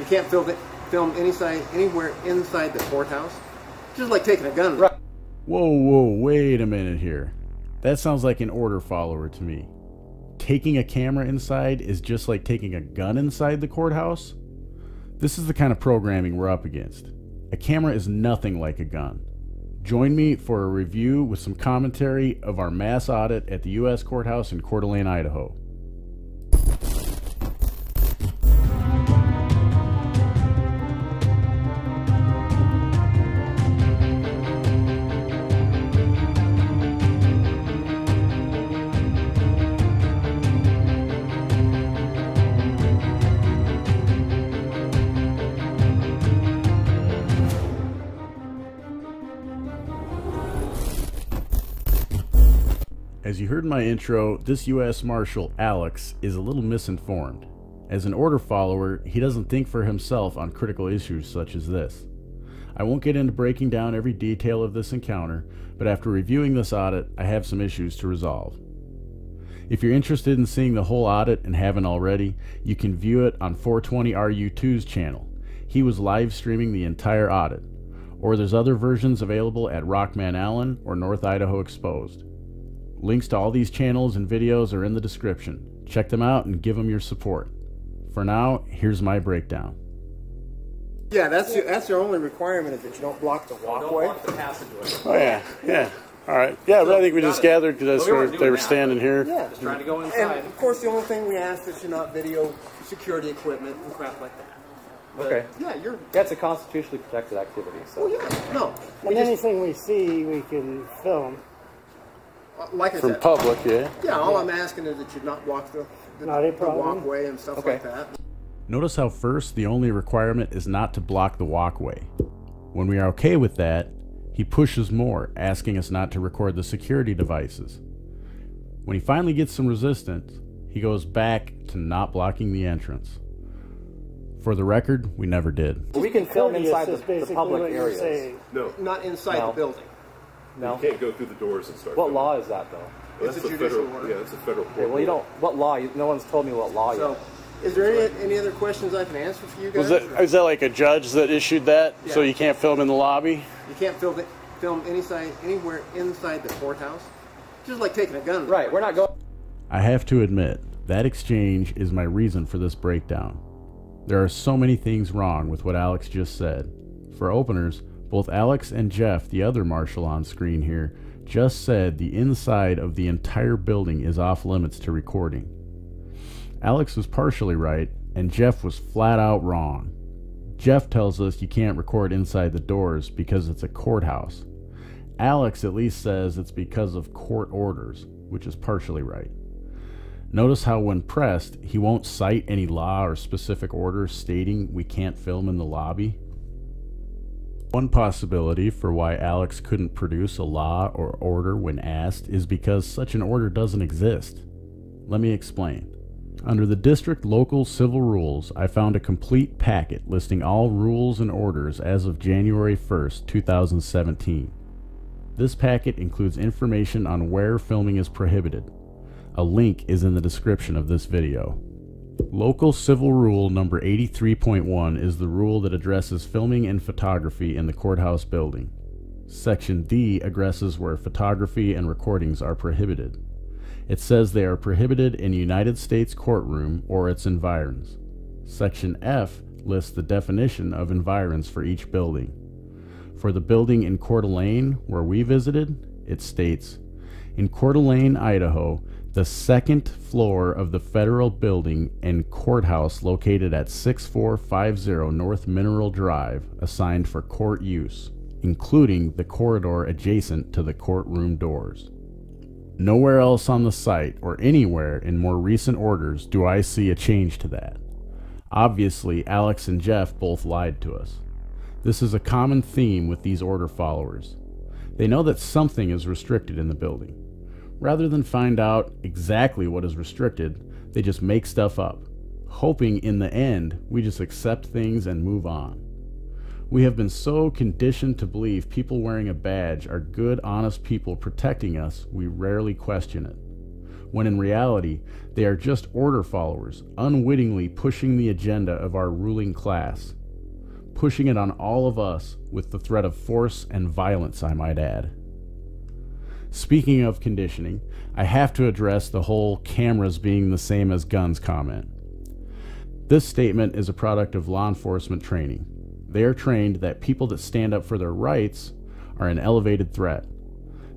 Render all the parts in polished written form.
You can't film anywhere inside the courthouse. It's just like taking a gun. Right. Whoa, wait a minute here. That sounds like an order follower to me. Taking a camera inside is just like taking a gun inside the courthouse? This is the kind of programming we're up against. A camera is nothing like a gun. Join me for a review with some commentary of our mass audit at the U.S. Courthouse in Coeur d'Alene, Idaho. As you heard in my intro, this U.S. Marshal, Alex, is a little misinformed. As an order follower, he doesn't think for himself on critical issues such as this. I won't get into breaking down every detail of this encounter, but after reviewing this audit, I have some issues to resolve. If you're interested in seeing the whole audit and haven't already, you can view it on 420RU2's channel. He was live streaming the entire audit. Or there's other versions available at Rockman Allen or North Idaho Exposed. Links to all these channels and videos are in the description. Check them out and give them your support. For now, here's my breakdown. Yeah, that's your only requirement, is that you don't block the walkway. Don't block the passageway. Oh yeah. All right. Yeah, but I think we just gathered because they were standing here. Yeah. Just trying to go inside. And of course, the only thing we ask is you not video security equipment and crap like that. But, Okay. Yeah, That's a constitutionally protected activity. So. Oh yeah. No. And anything we see, we can film. Like I From said, public, yeah. Yeah, all I'm asking is that you not block the Not a problem. walkway and stuff Okay. like that. Notice how first the only requirement is not to block the walkway. When we are okay with that, he pushes more, asking us not to record the security devices. When he finally gets some resistance, he goes back to not blocking the entrance. For the record, we never did. We can film Courteous inside is the basically public what you're areas. saying. No, Not inside No. the building. No. you can't go through the doors and start. What filming. law is that though? Well, It's that's a the judicial federal. order. Yeah, that's a federal court. Okay, well, you don't. What law? No one's told me what law So, yet. is there any other questions I can answer for you guys? Is that like a judge that issued that? Yeah. So you can't film in the lobby? You can't film anywhere inside the courthouse. It's just like taking a gun. Right. We're not going. I have to admit, that exchange is my reason for this breakdown. There are so many things wrong with what Alex just said. For openers, both Alex and Jeff, the other marshal on screen here, just said the inside of the entire building is off limits to recording. Alex was partially right, and Jeff was flat out wrong. Jeff tells us you can't record inside the doors because it's a courthouse. Alex at least says it's because of court orders, which is partially right. Notice how when pressed, he won't cite any law or specific orders stating we can't film in the lobby. One possibility for why Alex couldn't produce a law or order when asked is because such an order doesn't exist. Let me explain. Under the district local civil rules, I found a complete packet listing all rules and orders as of January 1st, 2017. This packet includes information on where filming is prohibited. A link is in the description of this video. Local Civil Rule number 83.1 is the rule that addresses filming and photography in the courthouse building. Section D addresses where photography and recordings are prohibited. It says they are prohibited in a United States courtroom or its environs. Section F lists the definition of environs for each building. For the building in Coeur d'Alene, where we visited, it states, in Coeur d'Alene, Idaho, the second floor of the federal building and courthouse located at 6450 North Mineral Drive, assigned for court use, including the corridor adjacent to the courtroom doors. Nowhere else on the site or anywhere in more recent orders do I see a change to that. Obviously, Alex and Jeff both lied to us. This is a common theme with these order followers. They know that something is restricted in the building. Rather than find out exactly what is restricted, they just make stuff up, hoping in the end we just accept things and move on. We have been so conditioned to believe people wearing a badge are good, honest people protecting us, we rarely question it. when in reality, they are just order followers, unwittingly pushing the agenda of our ruling class. Pushing it on all of us with the threat of force and violence, I might add. Speaking of conditioning, I have to address the whole cameras being the same as guns comment. This statement is a product of law enforcement training. They are trained that people that stand up for their rights are an elevated threat.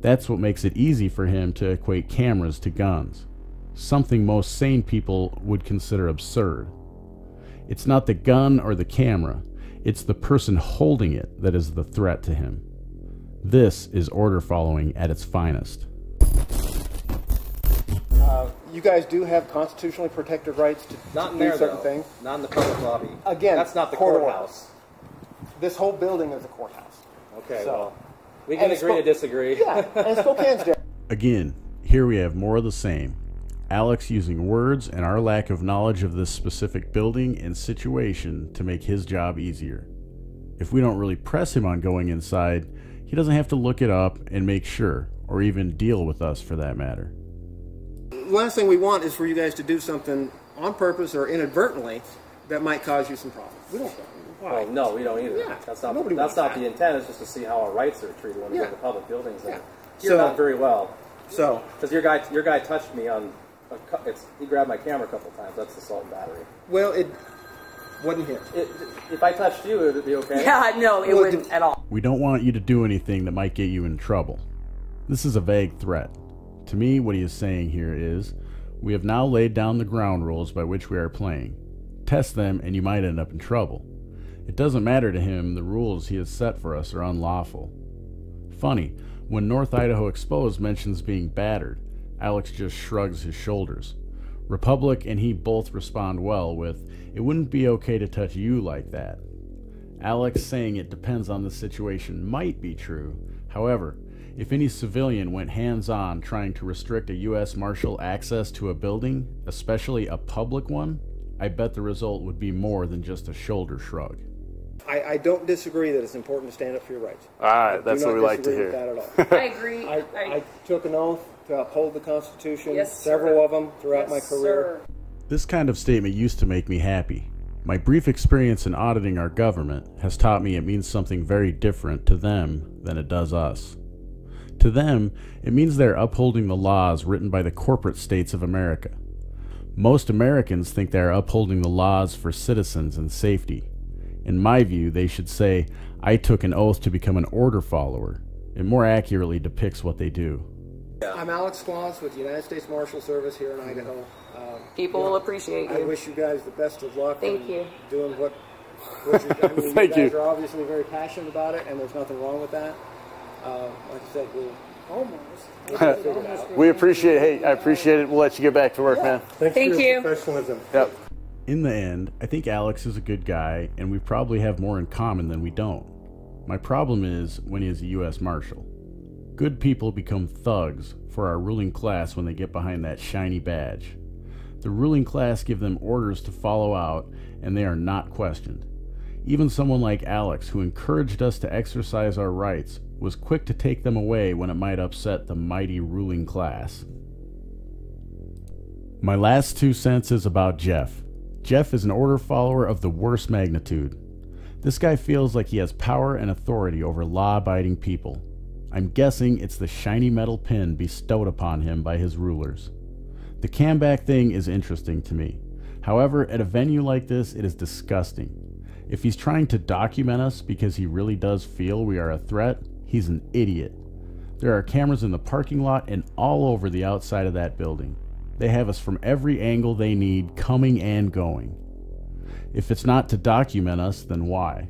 That's what makes it easy for him to equate cameras to guns, something most sane people would consider absurd. It's not the gun or the camera, it's the person holding it that is the threat to him. This is order following at its finest. You guys do have constitutionally protected rights to Not in do there, certain though. things. Not in the public lobby. Again, that's not the court order. courthouse. This whole building is a courthouse. Okay, So- well, we can And agree to disagree. Yeah, and Spokane's different. Again, here we have more of the same. Alex using words and our lack of knowledge of this specific building and situation to make his job easier. If we don't really press him on going inside, he doesn't have to look it up and make sure, or even deal with us for that matter. Last thing we want is for you guys to do something on purpose or inadvertently that might cause you some problems. We don't. Why? Oh, no, we don't either. Yeah, That's not, nobody that's wants not that. the intent. It's just to see how our rights are treated when we go Yeah. to public buildings. And Yeah. You're So- not very well. So, Because your guy touched me on, he grabbed my camera a couple times. That's assault and battery. well, it wasn't him. If I touched you, would it be okay? Yeah, no, it Well, wouldn't at all. We don't want you to do anything that might get you in trouble. This is a vague threat. To me, what he is saying here is, we have now laid down the ground rules by which we are playing. Test them and you might end up in trouble. It doesn't matter to him the rules he has set for us are unlawful. Funny, when North Idaho Exposed mentions being battered, Alex just shrugs his shoulders. Republic and he both respond well with, it wouldn't be okay to touch you like that. Alex saying it depends on the situation might be true. However, if any civilian went hands-on trying to restrict a U.S. Marshal access to a building, especially a public one, I bet the result would be more than just a shoulder shrug. I don't disagree that it's important to stand up for your rights. All right, that's Do what not we like to disagree with hear. that at all. I agree. I took an oath to uphold the Constitution, Yes, sir. several of them throughout my Yes, career. sir. This kind of statement used to make me happy. My brief experience in auditing our government has taught me it means something very different to them than it does us. To them, it means they're upholding the laws written by the corporate states of America. Most Americans think they are upholding the laws for citizens and safety. In my view, they should say, I took an oath to become an order follower. It more accurately depicts what they do. I'm Alex Claus with the United States Marshal Service here in Idaho. People will appreciate I you. wish you guys the best of luck. Thank in you. Doing what you're, I mean, Thank you guys you. are obviously very passionate about it, and there's nothing wrong with that. Like I said, we'll figure it out. We appreciate. Hey, I appreciate it. We'll let you get back to work, man. Thank you. Professionalism. Yep. In the end, I think Alex is a good guy, and we probably have more in common than we don't. My problem is when he is a U.S. Marshal. Good people become thugs for our ruling class when they get behind that shiny badge. The ruling class give them orders to follow out, and they are not questioned. Even someone like Alex, who encouraged us to exercise our rights, was quick to take them away when it might upset the mighty ruling class. My last 2 cents is about Jeff. Jeff is an order follower of the worst magnitude. This guy feels like he has power and authority over law-abiding people. I'm guessing it's the shiny metal pin bestowed upon him by his rulers. The cameback thing is interesting to me. However, at a venue like this, it is disgusting. If he's trying to document us because he really does feel we are a threat, he's an idiot. There are cameras in the parking lot and all over the outside of that building. They have us from every angle they need, coming and going. If it's not to document us, then why?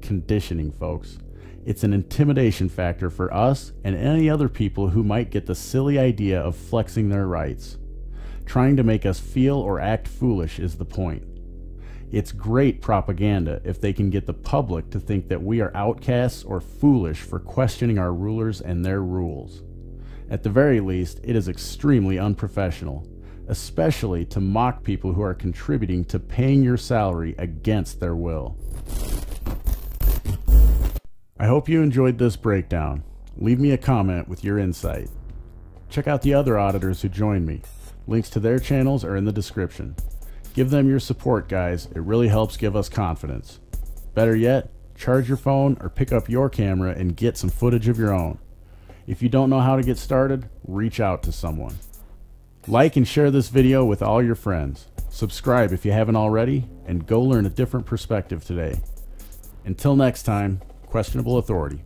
Conditioning, folks. It's an intimidation factor for us and any other people who might get the silly idea of flexing their rights. Trying to make us feel or act foolish is the point. It's great propaganda if they can get the public to think that we are outcasts or foolish for questioning our rulers and their rules. At the very least, it is extremely unprofessional, especially to mock people who are contributing to paying your salary against their will. I hope you enjoyed this breakdown. Leave me a comment with your insight. Check out the other auditors who joined me. Links to their channels are in the description. Give them your support, guys. It really helps give us confidence. Better yet, charge your phone or pick up your camera and get some footage of your own. If you don't know how to get started, reach out to someone. Like and share this video with all your friends. Subscribe if you haven't already, and go learn a different perspective today. Until next time, Questionable Authority.